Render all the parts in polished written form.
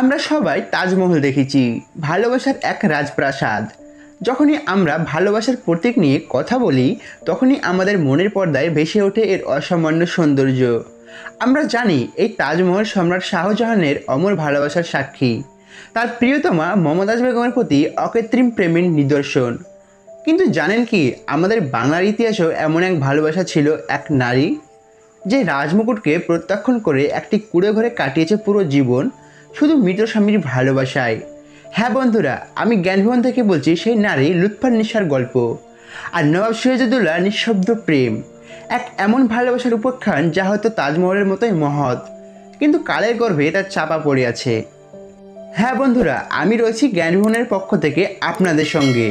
আমরা সবাই তাজমহল দেখেছি, ভালোবাসার এক রাজপ্রাসাদ। যখনই আমরা ভালোবাসার প্রতীক নিয়ে কথা বলি, তখনই আমাদের মনের পর্দায় ভেসে ওঠে এর অসামান্য সৌন্দর্য। আমরা জানি এই তাজমহল সম্রাট শাহজাহানের অমর ভালোবাসার সাক্ষী, তার প্রিয়তমা মমতাজ বেগমের প্রতি অকৃত্রিম প্রেমের নিদর্শন। কিন্তু জানেন কি, আমাদের বাংলার ইতিহাসেও এমন এক ভালোবাসা ছিল, এক নারী যে রাজমুকুটকে প্রত্যাখ্যান করে একটি কুঁড়ে ঘরে কাটিয়েছে পুরো জীবন, শুধু মৃত স্বামীর ভালোবাসায়। হ্যাঁ বন্ধুরা, আমি জ্ঞানভবন থেকে বলছি সেই নারী লুৎফান্নিসার গল্প। আর নবাব সিরাজউদ্দৌলার নিঃশব্দ প্রেম, এক এমন ভালোবাসার উপাখ্যান যা হয়তো তাজমহলের মতোই মহৎ, কিন্তু কালের গর্ভে তার চাপা পড়ে আছে। হ্যাঁ বন্ধুরা, আমি রয়েছি জ্ঞানভবনের পক্ষ থেকে আপনাদের সঙ্গে।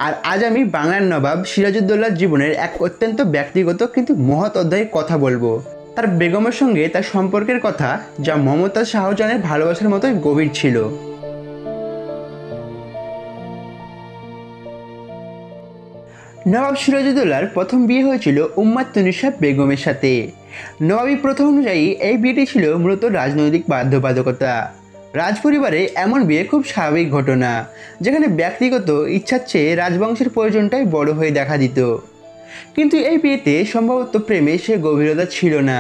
আর আজ আমি বাংলার নবাব সিরাজউদ্দৌলার জীবনের এক অত্যন্ত ব্যক্তিগত কিন্তু মহৎ অধ্যায়ের কথা বলবো, তার বেগমের সঙ্গে তার সম্পর্কের কথা, যা মমতাজ শাহজাহানের ভালোবাসার মতোই গভীর ছিল। নবাব সিরাজউদ্দৌলার প্রথম বিয়ে হয়েছিল উম্মাতুন্নেছা বেগমের সাথে। নবাবী প্রথা অনুযায়ী এই বিয়েটি ছিল মূলত রাজনৈতিক বাধ্যবাধকতা। রাজপরিবারে এমন বিয়ে খুব স্বাভাবিক ঘটনা, যেখানে ব্যক্তিগত ইচ্ছার চেয়ে রাজবংশের প্রয়োজনটাই বড় হয়ে দেখা দিত। কিন্তু এই বিয়েতে সম্ভবত প্রেমে সে গভীরতা ছিল না,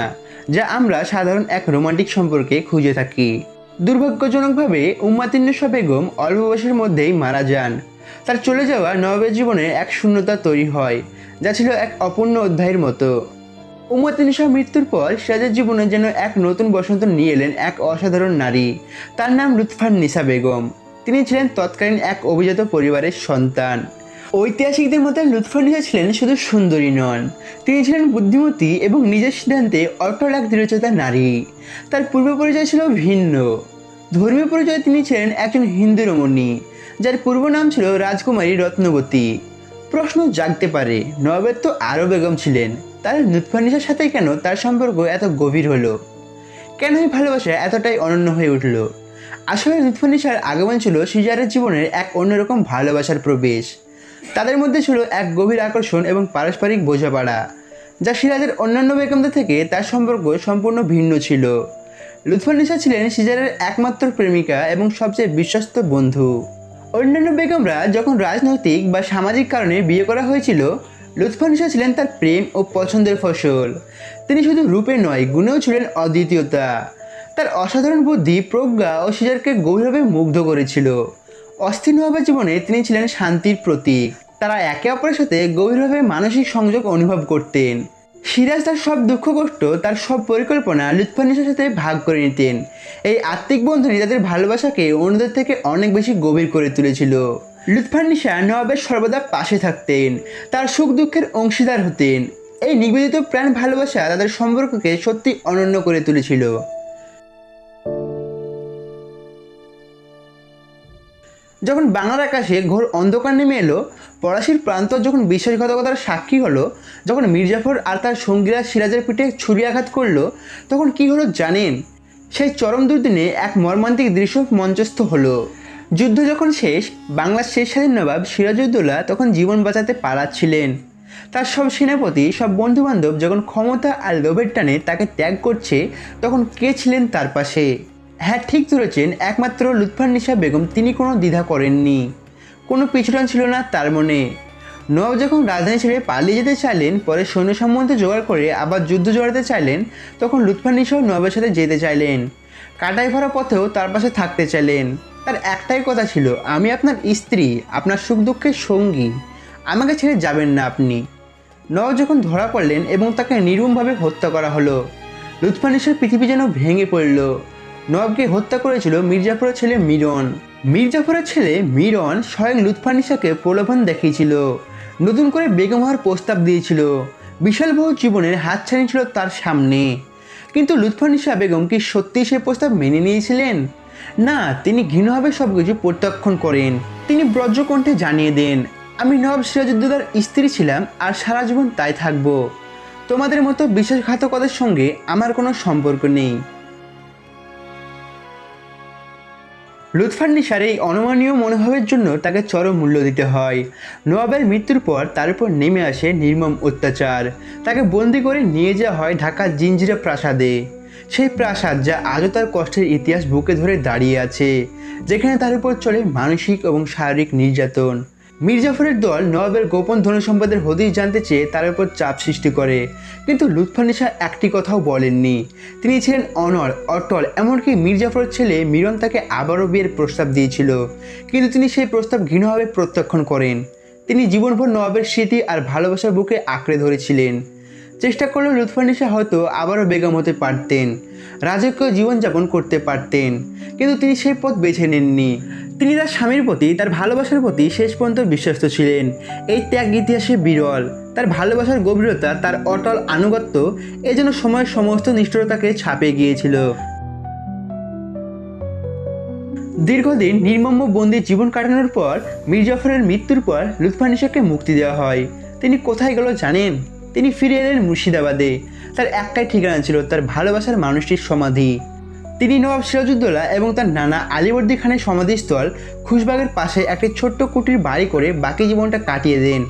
যা আমরা সাধারণ এক রোমান্টিক সম্পর্কে খুঁজে থাকি। দুর্ভাগ্যজনকভাবে উম্মাতুন্নেছা বেগম অল্প বয়সের মধ্যেই মারা যান। তার চলে যাওয়া নবাবের জীবনে এক শূন্যতা তৈরি হয়, যা ছিল এক অপূর্ণ অধ্যায়ের মতো। উম্মাতুন্নেছার মৃত্যুর পর সিরাজের জীবনে যেন এক নতুন বসন্ত নিয়ে এলেন এক অসাধারণ নারী। তার নাম লুৎফান্নিসা বেগম। তিনি ছিলেন তৎকালীন এক অভিজাত পরিবারের সন্তান। ঐতিহাসিকদের মতে লুৎফান্নিসা ছিলেন শুধু সুন্দরী নন, তিনি ছিলেন বুদ্ধিমতী এবং নিজের সিদ্ধান্তে অটল এক দৃঢ়চেতা নারী। তার পূর্ব পরিচয় ছিল ভিন্ন। ধর্মীয় পরিচয়ে তিনি ছিলেন একজন হিন্দু রমণী, যার পূর্ব নাম ছিল রাজকুমারী রত্নবতী। প্রশ্ন জাগতে পারে, নবাবের তো আরও বেগম ছিলেন, তার লুৎফান্নিসার সাথে কেন তার সম্পর্ক এত গভীর হলো? কেন এই ভালোবাসা এতটাই অনন্য হয়ে উঠল? আসলে লুৎফান্নিসার আগমন ছিল সিজারের জীবনের এক অন্যরকম ভালোবাসার প্রবেশ। তাদের মধ্যে ছিল এক গভীর আকর্ষণ এবং পারস্পরিক বোঝাপড়া, যা সিরাজের অন্যান্য বেগমদের থেকে তার সম্পর্ক সম্পূর্ণ ভিন্ন ছিল। লুৎফান্নিসা ছিলেন সিজারের একমাত্র প্রেমিকা এবং সবচেয়ে বিশ্বস্ত বন্ধু। অন্যান্য বেগমরা যখন রাজনৈতিক বা সামাজিক কারণে বিয়ে করা হয়েছিল, লুৎফান্নিসা ছিলেন তার প্রেম ও পছন্দের ফসল। তিনি শুধু রূপে নয়, গুণেও ছিলেন অদ্বিতীয়তা। তার অসাধারণ বুদ্ধি, প্রজ্ঞা ও সিজারকে গভীরভাবে মুগ্ধ করেছিল। অস্থির নবাবের জীবনে তিনি ছিলেন শান্তির প্রতীক। তারা একে অপরের সাথে গভীরভাবে মানসিক সংযোগ অনুভব করতেন। সিরাজ তার সব দুঃখ কষ্ট, তার সব পরিকল্পনা লুৎফান্নিসার সাথে ভাগ করে নিতেন। এই আত্মিক বন্ধনই তাদের ভালোবাসাকে অন্যদের থেকে অনেক বেশি গভীর করে তুলেছিল। লুৎফান্নিসা নবাবের সর্বদা পাশে থাকতেন, তার সুখ দুঃখের অংশীদার হতেন। এই নিবেদিত প্রাণ ভালোবাসা তাদের সম্পর্ককে সত্যি অনন্য করে তুলেছিল। যখন বাংলার আকাশে ঘোর অন্ধকার নেমে এলো, পলাশির প্রান্তর যখন বিশ্বাসঘাতকতার সাক্ষী হলো, যখন মির্জাফর আর তার সঙ্গীরা সিরাজের পিঠে ছুরি আঘাত করলো, তখন কি হলো জানেন? সেই চরম দুর্দিনে এক মর্মান্তিক দৃশ্য মঞ্চস্থ হলো। যুদ্ধ যখন শেষ, বাংলার শেষ স্বাধীন নবাব সিরাজউদ্দৌলা তখন জীবন বাঁচাতে পালাচ্ছিলেন। তার সব সেনাপতি, সব বন্ধুবান্ধব যখন ক্ষমতা আর লোভের টানে তাকে ত্যাগ করছে, তখন কে ছিলেন তার পাশে? হ্যাঁ, ঠিক ধরেছেন, একমাত্র লুৎফান্নিসা বেগম। তিনি কোনো দ্বিধা করেননি, কোনো পিছুটান ছিল না তার মনে। নবাব যখন রাজধানী ছেড়ে পালিয়ে যেতে চাইলেন, পরে সৈন্য সামন্ত জোগাড় করে আবার যুদ্ধ জড়াতে চাইলেন, তখন লুৎফান্নিসাও নবাবের সাথে যেতে চাইলেন। কাটায় ভরা পথেও তার পাশে থাকতে চাইলেন। তার একটাই কথা ছিল, আমি আপনার স্ত্রী, আপনার সুখ দুঃখের সঙ্গী, আমাকে ছেড়ে যাবেন না আপনি। নবাব যখন ধরা পড়লেন এবং তাকে নির্মমভাবে হত্যা করা হলো, লুৎফান্নিসার পৃথিবী যেন ভেঙে পড়ল। নবাবকে হত্যা করেছিল মির্জাফরের ছেলে মিরন। মির্জাফরের ছেলে মিরন স্বয়ং লুৎফান্নিসাকে প্রলোভন দেখিয়েছিল, নতুন করে বেগম হওয়ার প্রস্তাব দিয়েছিল। বিশাল বহু জীবনের হাতছানি ছিল তার সামনে। কিন্তু লুৎফান্নিসা বেগম কি সত্যিই সে প্রস্তাব মেনে নিয়েছিলেন? না, তিনি ঘৃণভাবে সব কিছু প্রত্যাখ্যান করেন। তিনি বজ্রকণ্ঠে জানিয়ে দেন, আমি নবাব সিরাজউদ্দৌলার স্ত্রী ছিলাম আর সারা জীবন তাই থাকব। তোমাদের মতো বিশ্বাসঘাতকতার সঙ্গে আমার কোনো সম্পর্ক নেই। লুৎফান্নিসার এই অনমনীয় মনোভাবের জন্য তাকে চরম মূল্য দিতে হয়। নবাবের মৃত্যুর পর তার উপর নেমে আসে নির্মম অত্যাচার। তাকে বন্দি করে নিয়ে যাওয়া হয় ঢাকার জিঞ্জিরা প্রাসাদে। সেই প্রাসাদ যা আজও তার কষ্টের ইতিহাস বুকে ধরে দাঁড়িয়ে আছে, যেখানে তার উপর চলে মানসিক এবং শারীরিক নির্যাতন। মীর জাফরের দল নবাবের গোপন ধনসম্পদের হদিশ জানতে চেয়ে তার উপর চাপ সৃষ্টি করে, কিন্তু লুৎফান্নেসা একটি কথাও বলেননি। তিনি ছিলেন অনড়, অটল, এমনকি মীর জাফরের ছেলে মিরন তাকে আবারও বিয়ের প্রস্তাব দিয়েছিল, কিন্তু তিনি সেই প্রস্তাব ঘৃণাভাবে প্রত্যাখ্যান করেন। তিনি জীবনভর নবাবের স্মৃতি আর ভালোবাসার বুকে আঁকড়ে ধরেছিলেন। চেষ্টা করলেও লুৎফান্নেসা হয়তো আবারও বেগম হতে পারতেন, রাজকীয় জীবনযাপন করতে পারতেন, কিন্তু তিনি সেই পথ বেছে নেননি। তিনি তার স্বামীর প্রতি, তার ভালোবাসার প্রতি শেষ পর্যন্ত বিশ্বস্ত ছিলেন। এই ত্যাগ ইতিহাসে বিরল। তার ভালোবাসার গভীরতা, তার অটল আনুগত্য যেন সময়ের সমস্ত নিষ্ঠুরতাকে ছাপিয়ে গিয়েছিল। দীর্ঘদিন নির্মম বন্দি জীবন কাটানোর পর মীর জাফরের মৃত্যুর পর লুৎফান্নেসাকে মুক্তি দেওয়া হয়। তিনি কোথায় গেল জানেন? তিনি ফিরে এলেন মুর্শিদাবাদে। তার একটাই ঠিকানা ছিল তার ভালোবাসার মানুষটির সমাধি। তিনি নবাব সিরাজউদ্দৌলা এবং তার নানা আলীবর্দী খানের সমাধিস্থল খুশবাগের পাশে একটি ছোট্ট কুটির বাড়ি করে বাকি জীবনটা কাটিয়ে দেন।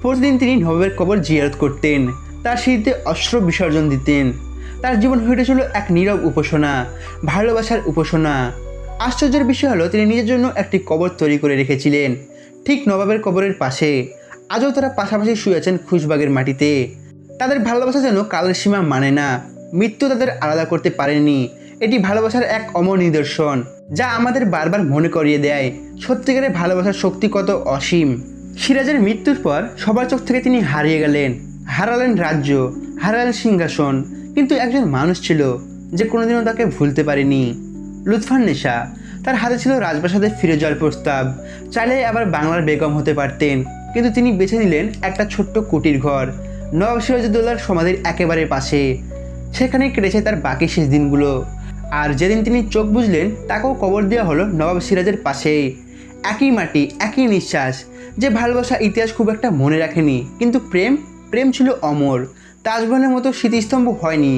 প্রতিদিন তিনি নবাবের কবর জিয়ারত করতেন, তার স্মৃতিতে অশ্রু বিসর্জন দিতেন। তার জীবন হয়ে উঠেছিল এক নীরব উপাসনা, ভালোবাসার উপাসনা। আশ্চর্যের বিষয় হলো তিনি নিজের জন্য একটি কবর তৈরি করে রেখেছিলেন, ঠিক নবাবের কবরের পাশে। আজও তারা পাশাপাশি শুয়ে আছেন খুশবাগের মাটিতে। তাদের ভালোবাসা যেন কালের সীমা মানে না, মৃত্যু তাদের আলাদা করতে পারেনি। এটি ভালোবাসার এক অমর নিদর্শন, যা আমাদের বারবার মনে করিয়ে দেয় সত্যিকারের ভালোবাসার শক্তি কত অসীম। সিরাজের মৃত্যুর পর সবার চোখ থেকে তিনি হারিয়ে গেলেন। হারালেন রাজ্য, হারালেন সিংহাসন, কিন্তু একজন মানুষ ছিল যে কোনোদিনও তাকে ভুলতে পারেনি, লুৎফান্নেসা। তার হাতে ছিল রাজপ্রাসাদে ফিরে যাওয়ার প্রস্তাব। চাইলে আবার বাংলার বেগম হতে পারতেন, কিন্তু তিনি বেছে নিলেন একটা ছোট্ট কুটির ঘর নবাব সিরাজউদ্দৌলার সমাধির একেবারে পাশে। সেখানেই কেটেছে তার বাকি শেষ দিনগুলো। আর যেদিন তিনি চোখ বুঝলেন, তাকেও কবর দেওয়া হলো নবাব সিরাজের পাশেই। একই মাটি, একই নিঃশ্বাস। যে ভালোবাসা ইতিহাস খুব একটা মনে রাখেনি, কিন্তু প্রেম ছিল অমর। তাজমহলের মতো স্মৃতিস্তম্ভ হয়নি,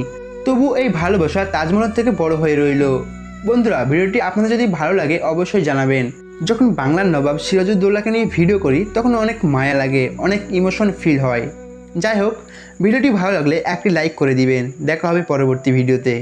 তবু এই ভালোবাসা তাজমহলের থেকে বড় হয়ে রইল। বন্ধুরা, ভিডিওটি আপনাদের যদি ভালো লাগে অবশ্যই জানাবেন। যখন বাংলার নবাব সিরাজউদ্দৌলাকে নিয়ে ভিডিও করি তখন অনেক মায়া লাগে, অনেক ইমোশন ফিল হয়। যাই হোক, ভিডিওটি ভালো লাগলে একটি লাইক করে দিবেন। দেখা হবে পরবর্তী ভিডিওতে।